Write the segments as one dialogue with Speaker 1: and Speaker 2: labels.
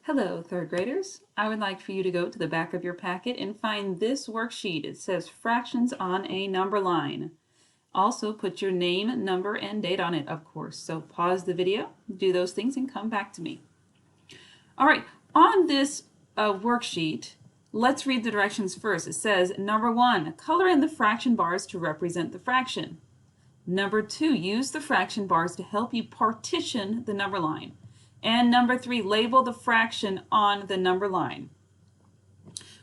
Speaker 1: Hello, third graders. I would like for you to go to the back of your packet and find this worksheet. It says fractions on a number line. Also put your name, number, and date on it, of course. So pause the video, do those things, and come back to me. All right, on this worksheet, let's read the directions first. It says, number 1, color in the fraction bars to represent the fraction. Number 2, use the fraction bars to help you partition the number line. And number 3, label the fraction on the number line.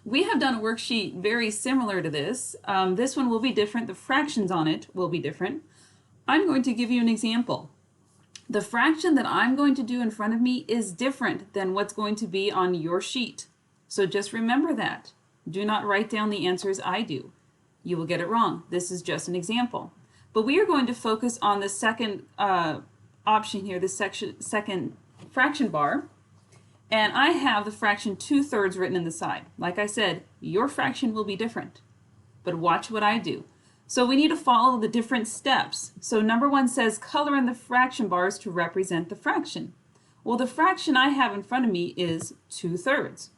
Speaker 1: We have done a worksheet very similar to this. This one will be different. The fractions on it will be different. I'm going to give you an example. The fraction that I'm going to do in front of me is different than what's going to be on your sheet. So just remember that. Do not write down the answers I do. You will get it wrong. This is just an example. But we are going to focus on the second option here, the second fraction bar, and I have the fraction 2/3 written in the side. Like I said, your fraction will be different, but watch what I do. So we need to follow the different steps. So number 1 says color in the fraction bars to represent the fraction. Well, the fraction I have in front of me is 2/3.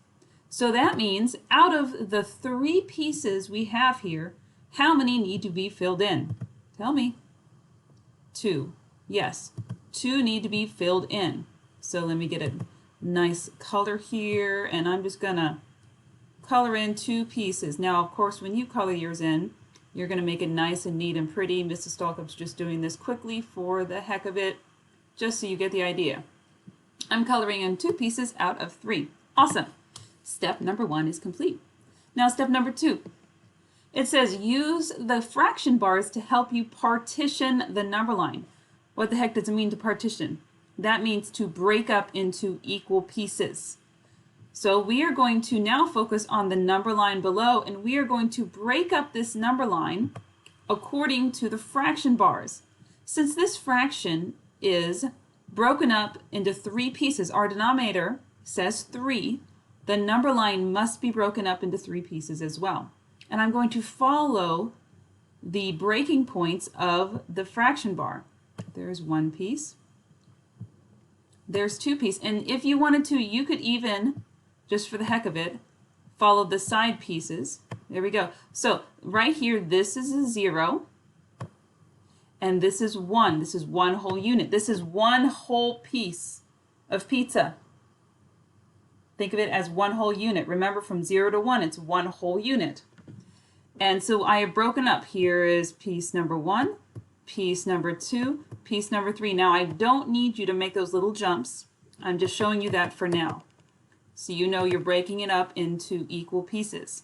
Speaker 1: So that means out of the 3 pieces we have here, how many need to be filled in? Tell me. 2. Yes, 2 need to be filled in. So let me get a nice color here, and I'm just gonna color in 2 pieces. Now, of course, when you color yours in, you're gonna make it nice and neat and pretty. Mrs. Stalkup's just doing this quickly for the heck of it, just so you get the idea. I'm coloring in 2 pieces out of 3. Awesome. Step number 1 is complete. Now, step number 2. It says use the fraction bars to help you partition the number line. What the heck does it mean to partition? That means to break up into equal pieces. So we are going to now focus on the number line below, and we are going to break up this number line according to the fraction bars. Since this fraction is broken up into 3 pieces, our denominator says 3, the number line must be broken up into 3 pieces as well. And I'm going to follow the breaking points of the fraction bar. There's 1 piece. There's 2 pieces. And if you wanted to, you could even, just for the heck of it, follow the side pieces. There we go. So right here, this is a 0. And this is 1. This is 1 whole unit. This is 1 whole piece of pizza. Think of it as 1 whole unit. Remember, from 0 to 1, it's 1 whole unit. And so I have broken up. Here is piece number 1, piece number 2, piece number 3. Now I don't need you to make those little jumps. I'm just showing you that for now. So you know you're breaking it up into equal pieces.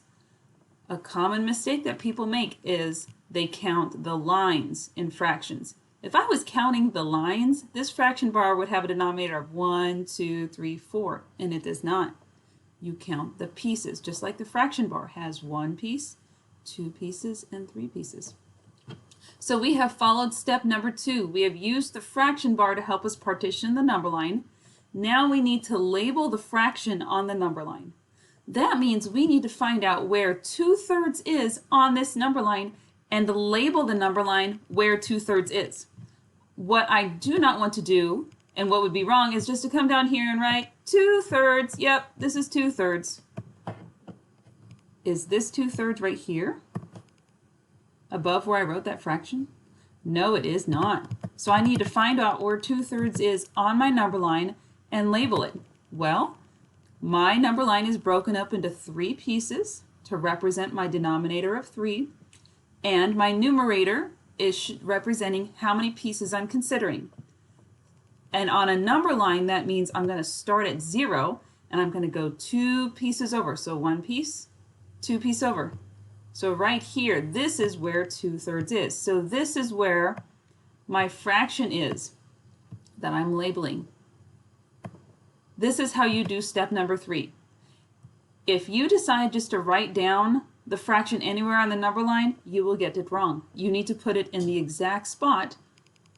Speaker 1: A common mistake that people make is they count the lines in fractions. If I was counting the lines, this fraction bar would have a denominator of 1, 2, 3, 4, and it does not. You count the pieces, just like the fraction bar has 1 piece, 2 pieces, and 3 pieces. So we have followed step number 2. We have used the fraction bar to help us partition the number line. Now we need to label the fraction on the number line. That means we need to find out where 2/3 is on this number line and label the number line where 2/3 is. What I do not want to do, and what would be wrong, is just to come down here and write 2/3. Yep, this is 2/3. Is this 2/3 right here? Above where I wrote that fraction? No, it is not. So I need to find out where 2/3 is on my number line and label it. Well, my number line is broken up into 3 pieces to represent my denominator of 3, and my numerator is representing how many pieces I'm considering. And on a number line, that means I'm going to start at 0, and I'm going to go 2 pieces over. So 1 piece, 2 pieces over. So right here, this is where 2/3 is. So this is where my fraction is that I'm labeling. This is how you do step number 3. If you decide just to write down the fraction anywhere on the number line, you will get it wrong. You need to put it in the exact spot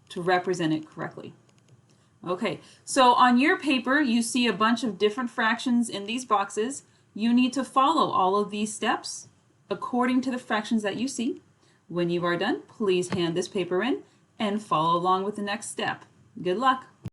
Speaker 1: to represent it correctly. Okay, so on your paper, you see a bunch of different fractions in these boxes. You need to follow all of these steps according to the fractions that you see. When you are done, please hand this paper in and follow along with the next step. Good luck.